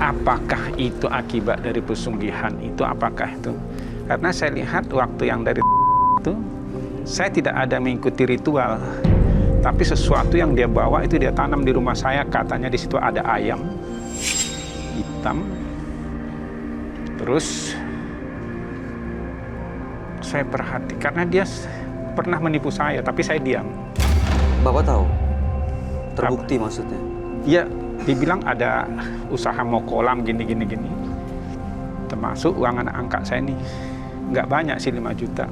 apakah itu akibat dari pesugihan itu, apakah itu? Karena saya lihat waktu yang dari itu, saya tidak ada mengikuti ritual. Tapi sesuatu yang dia bawa itu dia tanam di rumah saya, katanya di situ ada ayam hitam. Terus saya perhati, karena dia pernah menipu saya, tapi saya diam. Bapak tahu? Terbukti maksudnya? Iya, dibilang ada usaha mau kolam gini. Termasuk uang anak angkat saya ini. Nggak banyak sih, 5 juta.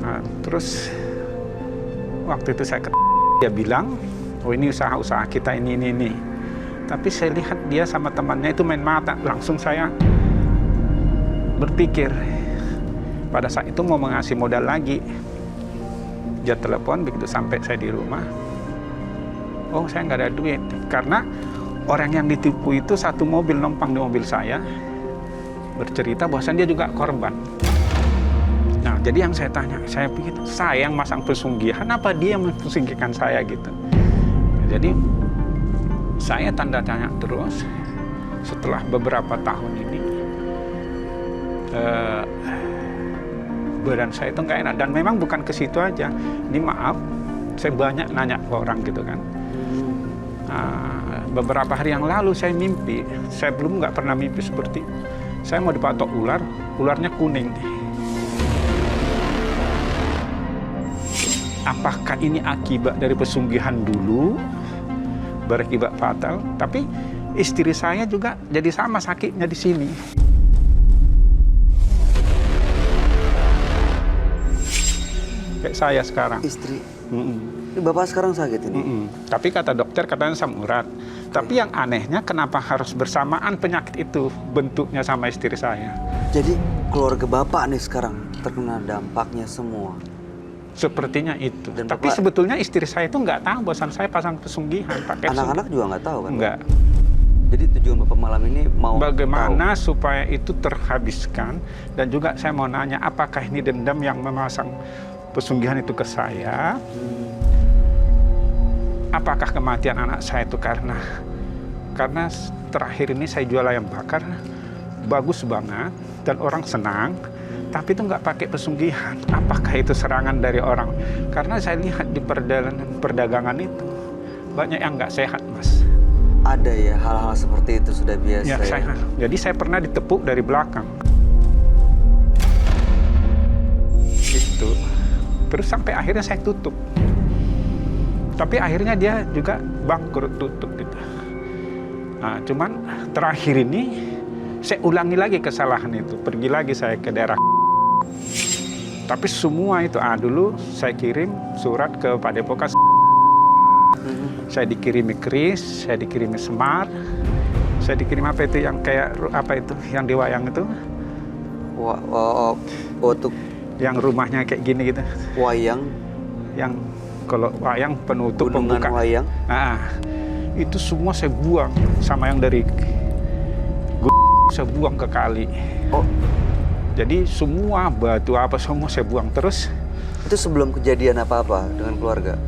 Nah, terus waktu itu saya dia bilang, oh ini usaha kita ini. Tapi saya lihat dia sama temannya itu main mata. Langsung saya berpikir, pada saat itu mau mengasih modal lagi. Dia telepon, begitu sampai saya di rumah, oh saya nggak ada duit. Karena orang yang ditipu itu satu mobil, numpang di mobil saya, bercerita bahwasannya dia juga korban. Nah, jadi yang saya tanya, saya pikir, saya yang masang pesugihan, apa dia yang mempesugihan saya gitu. Jadi, saya tanda tanya terus, setelah beberapa tahun ini, badan saya itu nggak enak. Dan memang bukan ke situ aja. Ini maaf, saya banyak nanya ke orang gitu kan. Beberapa hari yang lalu saya mimpi, saya belum nggak pernah mimpi seperti, saya mau dipatok ular, ularnya kuning. Apakah ini akibat dari pesugihan dulu, berakibat fatal? Tapi istri saya juga jadi sama sakitnya di sini. Kayak saya sekarang. Istri? Ini Bapak sekarang sakit ini? Tapi kata dokter katanya asam urat. Tapi yang anehnya kenapa harus bersamaan penyakit itu bentuknya sama istri saya? Jadi keluarga Bapak nih sekarang terkena dampaknya semua? Sepertinya itu. Dan tapi Bapak, sebetulnya istri saya itu nggak tahu bahwasan saya pasang pesugihan. Anak-anak juga nggak tahu kan? Nggak. Jadi tujuan Bapak malam ini mau bagaimana tahu supaya itu terhabiskan. Dan juga saya mau nanya, apakah ini dendam yang memasang pesugihan itu ke saya? Apakah kematian anak saya itu karena terakhir ini saya jual ayam bakar, bagus banget dan orang senang, tapi itu nggak pakai pesugihan. Apakah itu serangan dari orang? Karena saya lihat di perdagangan itu banyak yang nggak sehat, Mas. Ada ya hal-hal seperti itu sudah biasa ya? Jadi saya pernah ditepuk dari belakang. Gitu. Terus sampai akhirnya saya tutup. Tapi akhirnya dia juga bangkrut, tutup gitu. Nah, cuman terakhir ini saya ulangi lagi kesalahan itu. Pergi lagi saya ke daerah. Tapi semua itu, dulu saya kirim surat ke Padepokan. Saya dikirimi keris, saya dikirimi semar, saya dikirim apa itu yang kayak apa itu, yang di wayang itu. Untuk yang rumahnya kayak gini gitu. Wayang? Yang kalau wayang penutup gunungan pembuka. Wayang? Itu semua saya buang, sama yang dari saya buang ke kali. Oh. Jadi semua batu apa semua saya buang terus. Itu sebelum kejadian apa-apa dengan keluarga?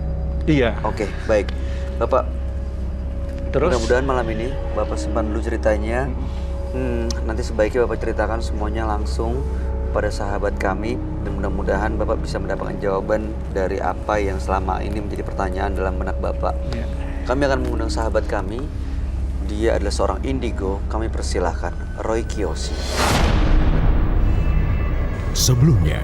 Iya. Oke, baik. Bapak, terus mudah-mudahan malam ini Bapak simpan dulu ceritanya. Nanti sebaiknya Bapak ceritakan semuanya langsung pada sahabat kami. Dan mudah-mudahan Bapak bisa mendapatkan jawaban dari apa yang selama ini menjadi pertanyaan dalam benak Bapak. Ya. Kami akan mengundang sahabat kami. Dia adalah seorang indigo. Kami persilahkan, Roy Kiyoshi. Sebelumnya,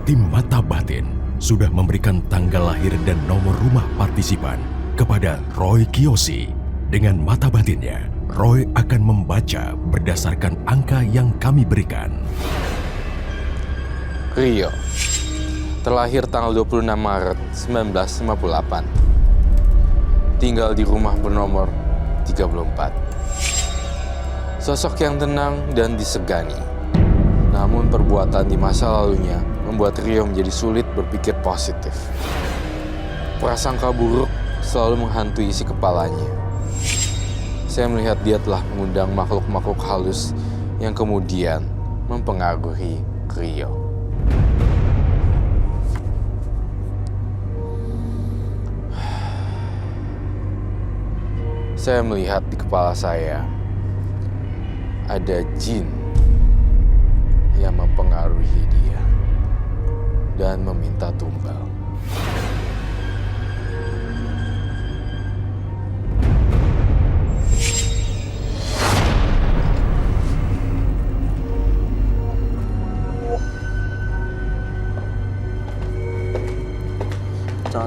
tim Mata Batin sudah memberikan tanggal lahir dan nomor rumah partisipan kepada Roy Kiyoshi. Dengan mata batinnya, Roy akan membaca berdasarkan angka yang kami berikan. Rio, terlahir tanggal 26 Maret 1958. Tinggal di rumah bernomor 34. Sosok yang tenang dan disegani. Namun perbuatan di masa lalunya membuat Rio menjadi sulit berpikir positif. Prasangka buruk selalu menghantui isi kepalanya. Saya melihat dia telah mengundang makhluk-makhluk halus yang kemudian mempengaruhi Rio. Saya melihat di kepala saya ada jin yang mempengaruhi dia dan meminta tumbal.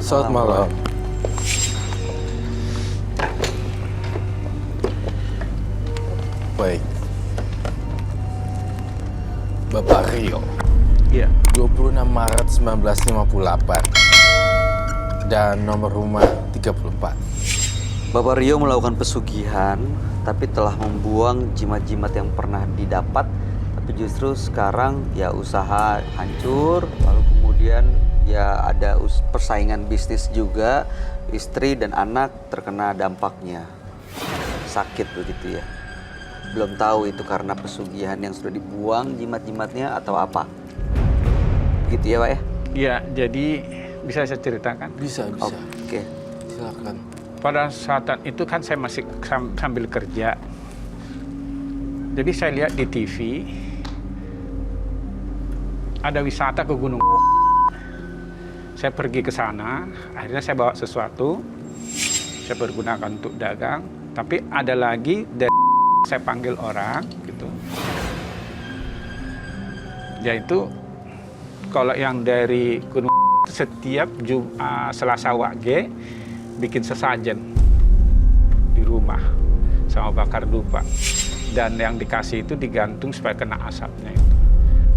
Selamat malam. Baik. Bapak Rio, Iya. 26 Maret 1958 dan nomor rumah 34. Bapak Rio melakukan pesugihan, tapi telah membuang jimat-jimat yang pernah didapat, tapi justru sekarang ya usaha hancur, lalu kemudian ya ada persaingan bisnis juga, istri dan anak terkena dampaknya. Sakit begitu ya. Belum tahu itu karena pesugihan yang sudah dibuang jimat-jimatnya atau apa. Gitu ya Pak ya? Iya, jadi bisa saya ceritakan. Bisa. Oke. Silakan. Pada saat itu kan saya masih sambil kerja. Jadi saya lihat di TV ada wisata ke Gunung. Saya pergi ke sana, akhirnya saya bawa sesuatu, saya pergunakan untuk dagang, tapi ada lagi dari saya panggil orang gitu. Yaitu kalau yang dari Gunung setiap Selasa Wage bikin sesajen di rumah sama bakar dupa, dan yang dikasih itu digantung supaya kena asapnya itu.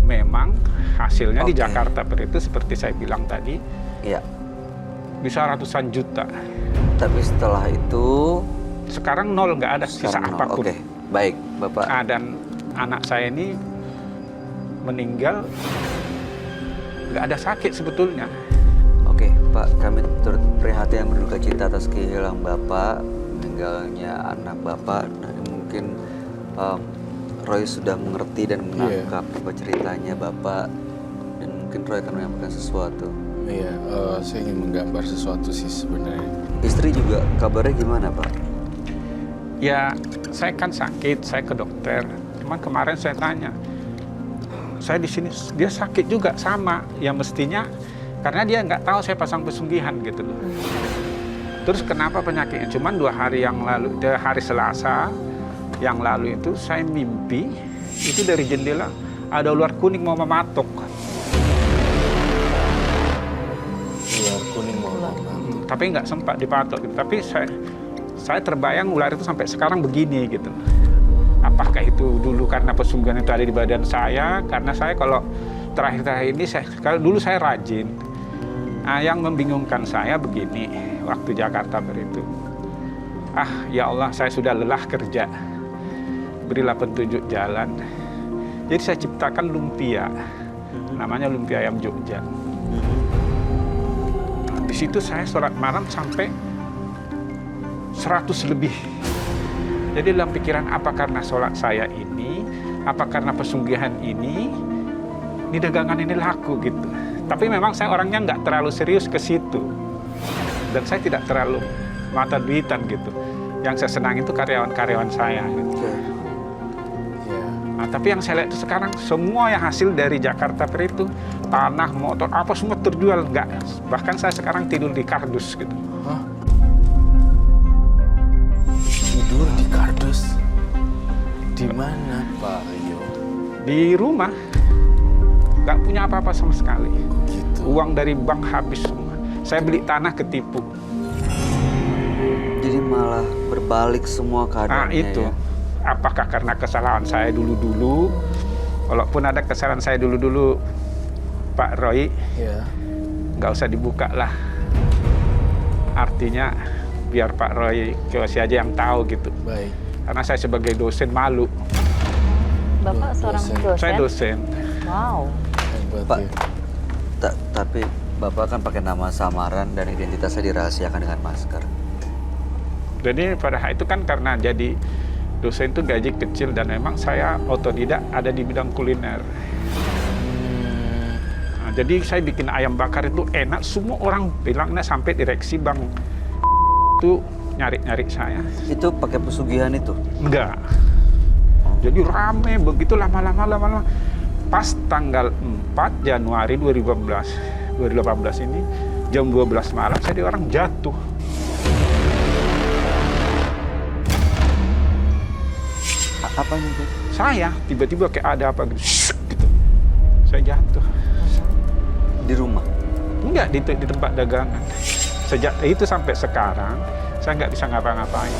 Memang hasilnya di Jakarta itu seperti saya bilang tadi, Iya. bisa ratusan juta. Tapi setelah itu Sekarang nol, nggak ada sisa sekarang apapun. Oke, baik Bapak. Dan anak saya ini meninggal nggak ada sakit sebetulnya. Oke, Pak, kami turut prihatin yang berduka cita atas kehilangan Bapak, meninggalnya anak Bapak. Dan mungkin Roy sudah mengerti dan menangkap apa ceritanya Bapak, dan mungkin Roy akan menyampaikan sesuatu. Iya, saya ingin menggambar sesuatu sih sebenarnya. Istri juga kabarnya gimana Pak? Ya, saya kan sakit, saya ke dokter. Cuman kemarin saya tanya, saya di sini dia sakit juga sama, ya mestinya karena dia nggak tahu saya pasang pesugihan gitu loh. Terus kenapa penyakitnya? Cuman 2 hari yang lalu, hari Selasa yang lalu itu saya mimpi itu dari jendela ada ular kuning mau mematuk. Ular kuning mau mematuk. Tapi nggak sempat dipatok gitu. Tapi saya terbayang ular itu sampai sekarang begini gitu. Apakah itu dulu karena pesugihan itu ada di badan saya? Karena saya kalau terakhir-terakhir ini kalau dulu saya rajin. Nah, yang membingungkan saya begini waktu Jakarta itu. Ya Allah, saya sudah lelah kerja. Berilah petunjuk jalan. Jadi saya ciptakan lumpia, namanya lumpia ayam Jogja. Di situ saya sholat malam sampai 100 lebih. Jadi dalam pikiran, apa karena sholat saya ini, apa karena pesugihan ini dagangan ini laku gitu. Tapi memang saya orangnya nggak terlalu serius ke situ, dan saya tidak terlalu mata duitan gitu. Yang saya senang itu karyawan-karyawan saya. Gitu. Nah, tapi yang saya lihat itu sekarang semua yang hasil dari Jakarta itu tanah, motor, apa semua terjual nggak. Bahkan saya sekarang tidur di kardus gitu. Hah? Tidur di kardus? Di mana Pak Rio? Di rumah nggak punya apa-apa sama sekali. Gitu. Uang dari bank habis semua. Saya beli tanah ketipu. Jadi malah berbalik semua keadaannya. Itu. Ya? Apakah karena kesalahan saya dulu-dulu? Walaupun ada kesalahan saya dulu-dulu, Pak Roy, nggak usah dibuka lah. Artinya biar Pak Roy Kiyoshi aja yang tahu gitu. Baik. Karena saya sebagai dosen malu. Bapak seorang dosen? Saya dosen. Wow. Hebat, Pak, ya. tapi Bapak kan pakai nama samaran dan identitasnya dirahasiakan dengan masker. Jadi pada hari itu kan karena jadi dosen itu gaji kecil, dan memang saya otodidak ada di bidang kuliner. Nah, jadi saya bikin ayam bakar itu enak, semua orang bilangnya, sampai direksi bank itu nyari-nyari saya. Itu pakai pesugihan itu? Enggak. Jadi rame begitu lama-lama. Pas tanggal 4 Januari 2018 ini jam 12 malam saya di orang jatuh. Apa yang itu? Saya tiba-tiba kayak ada apa gitu, gitu. Saya jatuh. Di rumah? Enggak, di tempat dagangan. Sejak itu sampai sekarang saya nggak bisa ngapa-ngapain.